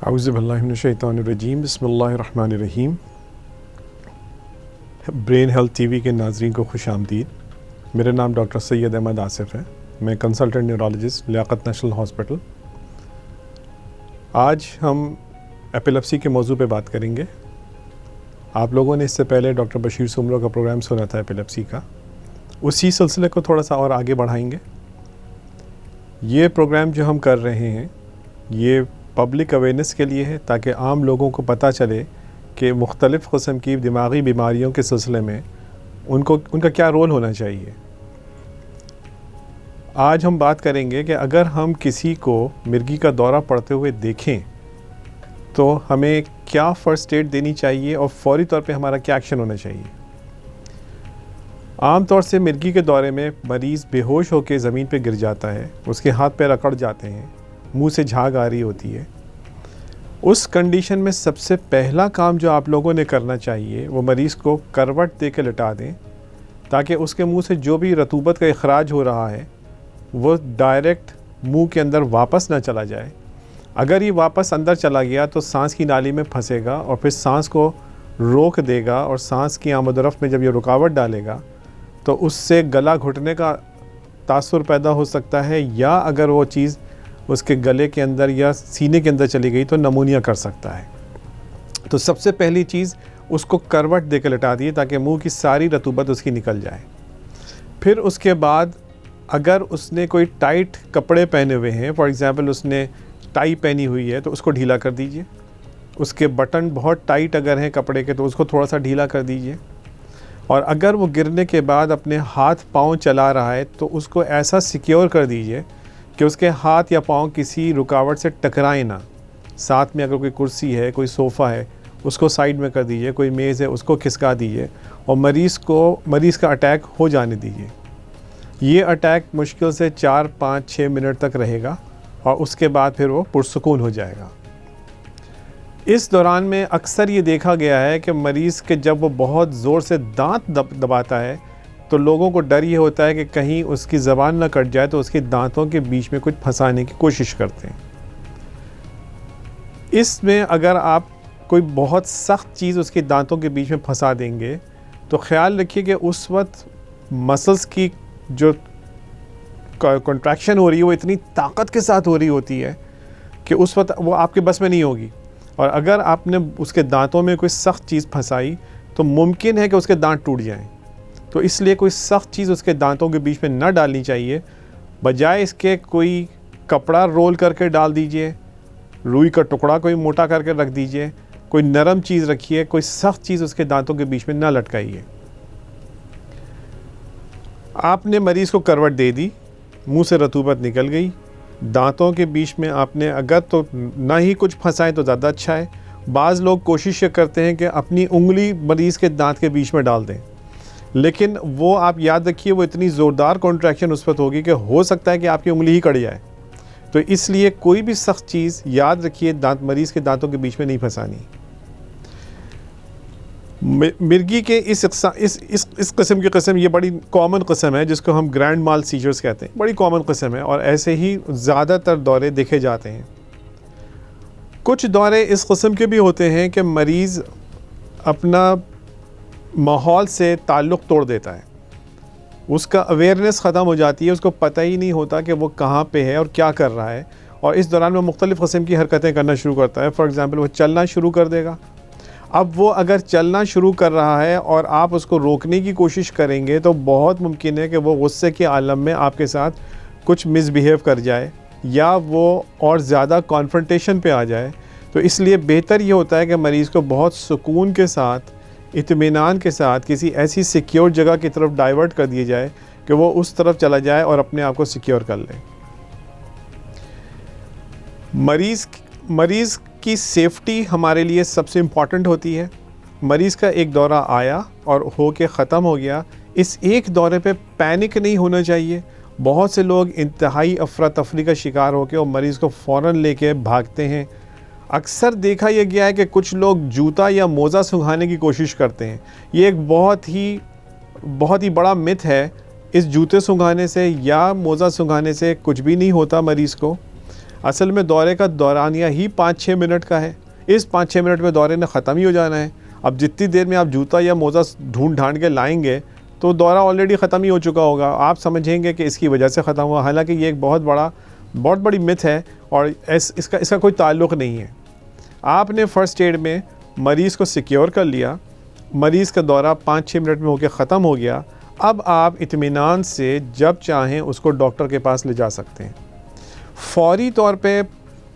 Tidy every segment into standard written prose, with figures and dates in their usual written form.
औज़ुबिल्लाहिमिनश्शैतानिर्रजीम बिस्मिल्लाहिर्रहमानिर्रहीम। Brain health TV के नाज़रीन को खुश आमदीद। मेरा नाम डॉक्टर सैयद अहमद आसिफ़ है। मैं consultant neurologist Liaquat national hospital. आज हम एपिलेप्सी के मौजू पे बात करेंगे। आप लोगों ने इससे पहले डॉक्टर बशीर सुमरो का प्रोग्राम सुना था एपिलेप्सी का, उसी सिलसिले को थोड़ा सा और आगे बढ़ाएंगे। ये प्रोग्राम जो हम कर रहे हैं ये पब्लिक अवेयरनेस के लिए है, ताकि आम लोगों को पता चले कि मुख्तलिफ़ क़िस्म की दिमागी बीमारियों के सिलसिले में उनका क्या रोल होना चाहिए। आज हम बात करेंगे कि अगर हम किसी को मिर्गी का दौरा पड़ते हुए देखें तो हमें क्या फ़र्स्ट एड देनी चाहिए और फौरी तौर पे हमारा क्या एक्शन होना चाहिए। आम तौर से मिर्गी के दौरे में मरीज़ बेहोश होकर ज़मीन पे गिर जाता है, उसके हाथ पैर अकड़ जाते हैं, मुंह से झाग आ रही होती है। उस कंडीशन में सबसे पहला काम जो आप लोगों ने करना चाहिए वो मरीज़ को करवट दे के लिटा दें, ताकि उसके मुंह से जो भी रतूबत का इखराज हो रहा है वो डायरेक्ट मुंह के अंदर वापस ना चला जाए। अगर ये वापस अंदर चला गया तो सांस की नाली में फंसेगा और फिर सांस को रोक देगा, और सांस की आमदोरफ्त में जब ये रुकावट डालेगा तो उससे गला घुटने का तासुर पैदा हो सकता है, या अगर वो चीज़ उसके गले के अंदर या सीने के अंदर चली गई तो नमूनिया कर सकता है। तो सबसे पहली चीज़ उसको करवट दे के लिटा दिए ताकि मुंह की सारी रतूबत उसकी निकल जाए। फिर उसके बाद अगर उसने कोई टाइट कपड़े पहने हुए हैं, फॉर एग्ज़ाम्पल उसने टाई पहनी हुई है, तो उसको ढीला कर दीजिए। उसके बटन बहुत टाइट अगर हैं कपड़े के तो उसको थोड़ा सा ढीला कर दीजिए। और अगर वो गिरने के बाद अपने हाथ पाँव चला रहा है तो उसको ऐसा सिक्योर कर दीजिए कि उसके हाथ या पाँव किसी रुकावट से टकराए ना। साथ में अगर कोई कुर्सी है, कोई सोफ़ा है, उसको साइड में कर दीजिए, कोई मेज़ है उसको खिसका दीजिए, और मरीज़ का अटैक हो जाने दीजिए। ये अटैक मुश्किल से 4, 5, 6 मिनट तक रहेगा और उसके बाद फिर वो पुरसुकून हो जाएगा। इस दौरान में अक्सर ये देखा गया है कि मरीज़ के जब वो बहुत ज़ोर से दांत दबाता है तो लोगों को डर ये होता है कि कहीं उसकी ज़बान ना कट जाए, तो उसके दांतों के बीच में कुछ फंसाने की कोशिश करते हैं। इसमें अगर आप कोई बहुत सख्त चीज़ उसके दांतों के बीच में फंसा देंगे तो ख्याल रखिए कि उस वक्त मसल्स की जो कॉन्ट्रैक्शन हो रही है वो इतनी ताकत के साथ हो रही होती है कि उस वक्त वो आपके बस में नहीं होगी। और अगर आपने उसके दांतों में कोई सख्त चीज़ फंसाई तो मुमकिन है कि उसके दांत टूट जाएं। तो इसलिए कोई सख्त चीज़ उसके दांतों के बीच में न डालनी चाहिए। बजाय इसके कोई कपड़ा रोल करके डाल दीजिए, रुई का टुकड़ा कोई मोटा करके रख दीजिए, कोई नरम चीज़ रखिए, कोई सख्त चीज़ उसके दांतों के बीच में ना लटकाइए। आपने मरीज़ को करवट दे दी, मुंह से रतूबत निकल गई, दांतों के बीच में आपने अगर तो ना ही कुछ फंसाएं तो ज़्यादा अच्छा है। बाज़ लोग कोशिश करते हैं कि अपनी उंगली मरीज़ के दांत के बीच में डाल दें, लेकिन वो आप याद रखिए वो इतनी ज़ोरदार कॉन्ट्रैक्शन उस वक्त होगी कि हो सकता है कि आपकी उंगली ही कट जाए। तो इसलिए कोई भी सख्त चीज़ याद रखिए मरीज़ के दांतों के बीच में नहीं फंसानी। मिर्गी के इस किस्म की किस्म ये बड़ी कॉमन किस्म है जिसको हम ग्रैंड माल सीजर्स कहते हैं। बड़ी कॉमन किस्म है और ऐसे ही ज़्यादातर दौरे देखे जाते हैं। कुछ दौरे इस किस्म के भी होते हैं कि मरीज़ अपना माहौल से ताल्लुक़ तोड़ देता है, उसका अवेयरनेस ख़त्म हो जाती है, उसको पता ही नहीं होता कि वो कहाँ पे है और क्या कर रहा है, और इस दौरान वो मुख्तलिफ़ किस्म की हरकतें करना शुरू करता है। फॉर एग्ज़ाम्पल वो चलना शुरू कर देगा। अब वो अगर चलना शुरू कर रहा है और आप उसको रोकने की कोशिश करेंगे तो बहुत मुमकिन है कि वो गुस्से के आलम में आपके साथ कुछ मिसबिहेव कर जाए या वो और ज़्यादा कॉन्फ्रंटेशन पे आ जाए। तो इसलिए बेहतर ये होता है कि मरीज़ को बहुत सुकून के साथ, इत्मीनान के साथ किसी ऐसी सिक्योर जगह की तरफ डाइवर्ट कर दिया जाए कि वो उस तरफ चला जाए और अपने आप को सिक्योर कर ले। मरीज़ की सेफ्टी हमारे लिए सबसे इम्पॉर्टेंट होती है। मरीज़ का एक दौरा आया और हो के ख़त्म हो गया, इस एक दौरे पे पैनिक नहीं होना चाहिए। बहुत से लोग इंतहाई अफरा तफरी का शिकार होकर और मरीज़ को फ़ौरन लेके भागते हैं। अक्सर देखा यह गया है कि कुछ लोग जूता या मोज़ा सुंघाने की कोशिश करते हैं। ये एक बहुत ही बड़ा मिथ है। इस जूते सुंघाने से या मोज़ा सुंघाने से कुछ भी नहीं होता मरीज़ को। असल में दौरे का दौरानिया ही 5-6 मिनट का है। इस 5-6 मिनट में दौरे ने ख़त्म ही हो जाना है। अब जितनी देर में आप जूता या मोज़ा ढूंढ ढांड के लाएंगे तो दौरा ऑलरेडी ख़त्म ही हो चुका होगा। आप समझेंगे कि इसकी वजह से ख़त्म हुआ, हालांकि ये एक बहुत बड़ी मिथ है और इसका कोई ताल्लुक़ नहीं है। आपने फ़र्स्ट एड में मरीज़ को सिक्योर कर लिया, मरीज़ का दौरा 5-6 मिनट में होकर ख़त्म हो गया। अब आप इत्मीनान से जब चाहें उसको डॉक्टर के पास ले जा सकते हैं। फ़ौरी तौर पे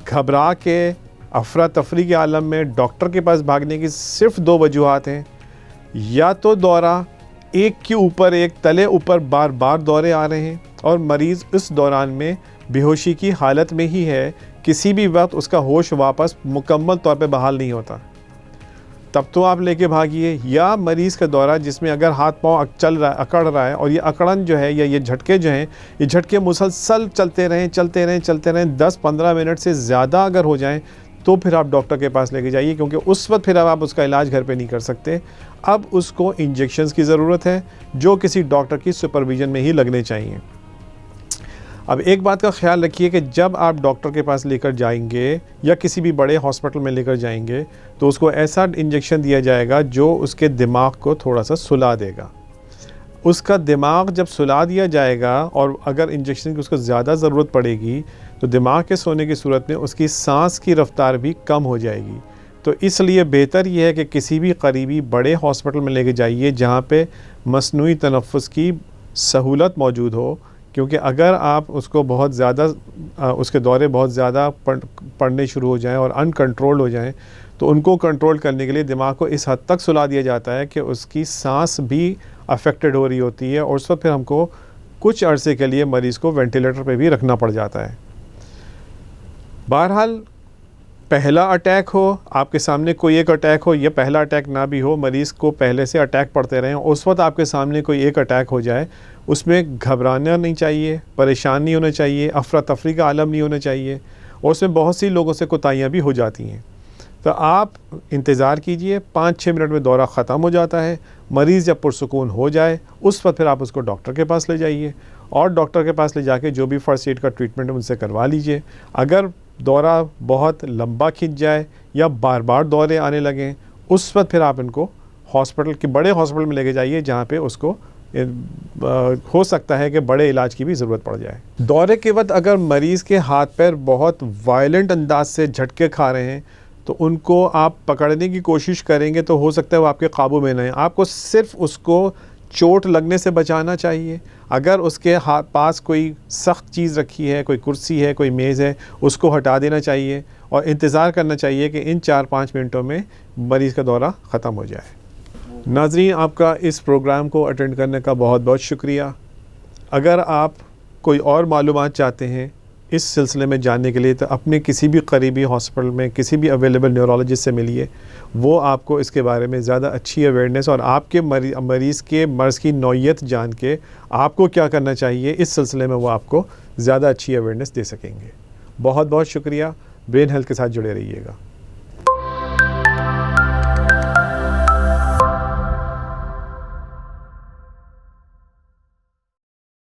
घबरा के अफरा तफरी के आलम में डॉक्टर के पास भागने की सिर्फ 2 वजूहात हैं। या तो दौरा एक के ऊपर एक, तले ऊपर बार बार दौरे आ रहे हैं और मरीज़ इस दौरान में बेहोशी की हालत में ही है, किसी भी वक्त उसका होश वापस मुकम्मल तौर पे बहाल नहीं होता, तब तो आप लेके भागिए। या मरीज़ का दौरा जिसमें अगर हाथ पाँव चल रहा है, अकड़ रहा है, और ये अकड़न जो है या ये झटके जो हैं, ये झटके मुसलसल चलते रहें 10-15 मिनट से ज़्यादा अगर हो जाएं तो फिर आप डॉक्टर के पास लेके जाइए, क्योंकि उस वक्त फिर अब आप उसका इलाज घर पे नहीं कर सकते। अब उसको इंजेक्शंस की ज़रूरत है जो किसी डॉक्टर की सुपरविज़न में ही लगने चाहिए। अब एक बात का ख्याल रखिए कि जब आप डॉक्टर के पास लेकर जाएंगे या किसी भी बड़े हॉस्पिटल में लेकर जाएंगे तो उसको ऐसा इंजेक्शन दिया जाएगा जो उसके दिमाग को थोड़ा सा सुला देगा। उसका दिमाग जब सुला दिया जाएगा और अगर इंजेक्शन की उसको ज़्यादा ज़रूरत पड़ेगी तो दिमाग के सोने की सूरत में उसकी सांस की रफ़्तार भी कम हो जाएगी। तो इसलिए बेहतर यह है कि किसी भी करीबी बड़े हॉस्पिटल में लेके जाइए जहाँ पे मसनूई तनफ़्फ़ुस की सहूलत मौजूद हो, क्योंकि अगर आप उसको बहुत ज़्यादा उसके दौरे बहुत ज़्यादा पड़ने शुरू हो जाएं और अनकंट्रोल्ड हो जाएं तो उनको कंट्रोल करने के लिए दिमाग को इस हद तक सुला दिया जाता है कि उसकी सांस भी अफेक्टेड हो रही होती है और उस वक्त फिर हमको कुछ अरसे के लिए मरीज़ को वेंटिलेटर पे भी रखना पड़ जाता है। बहरहाल पहला अटैक हो, आपके सामने कोई एक अटैक हो, या पहला अटैक ना भी हो, मरीज़ को पहले से अटैक पड़ते रहें, उस वक्त आपके सामने कोई एक अटैक हो जाए, उसमें घबराना नहीं चाहिए, परेशान नहीं होना चाहिए, अफरा तफरी का आलम नहीं होना चाहिए, और उसमें बहुत सी लोगों से कोताहियाँ भी हो जाती हैं। तो आप इंतज़ार कीजिए, 5-6 मिनट में दौरा ख़त्म हो जाता है। मरीज़ जब पुरसुकून हो जाए उस वक्त फिर आप उसको डॉक्टर के पास ले जाइए और डॉक्टर के पास ले जाके जो भी फ़र्स्ट एड का ट्रीटमेंट है उनसे करवा लीजिए। अगर दौरा बहुत लंबा खिंच जाए या बार बार दौरे आने लगें उस वक्त फिर आप इनको हॉस्पिटल के बड़े हॉस्पिटल में लेके जाइए जहाँ पे उसको हो सकता है कि बड़े इलाज की भी ज़रूरत पड़ जाए। दौरे के वक्त अगर मरीज़ के हाथ पैर बहुत वायलेंट अंदाज से झटके खा रहे हैं तो उनको आप पकड़ने की कोशिश करेंगे तो हो सकता है वो आपके काबू में ना आए। आपको सिर्फ उसको चोट लगने से बचाना चाहिए। अगर उसके हाथ पास कोई सख्त चीज़ रखी है, कोई कुर्सी है, कोई मेज़ है, उसको हटा देना चाहिए और इंतज़ार करना चाहिए कि इन 4-5 मिनटों में मरीज़ का दौरा ख़त्म हो जाए। नाज़रीन, आपका इस प्रोग्राम को अटेंड करने का बहुत बहुत शुक्रिया। अगर आप कोई और मालूमात चाहते हैं इस सिलसिले में जानने के लिए तो अपने किसी भी करीबी हॉस्पिटल में किसी भी अवेलेबल न्यूरोलॉजिस्ट से मिलिए, वो आपको इसके बारे में ज़्यादा अच्छी अवेयरनेस और आपके मरीज़ के मर्ज़ की नौइयत जान के आपको क्या करना चाहिए इस सिलसिले में वो आपको ज़्यादा अच्छी अवेयरनेस दे सकेंगे। बहुत बहुत शुक्रिया। ब्रेन हेल्थ के साथ जुड़े रहिएगा।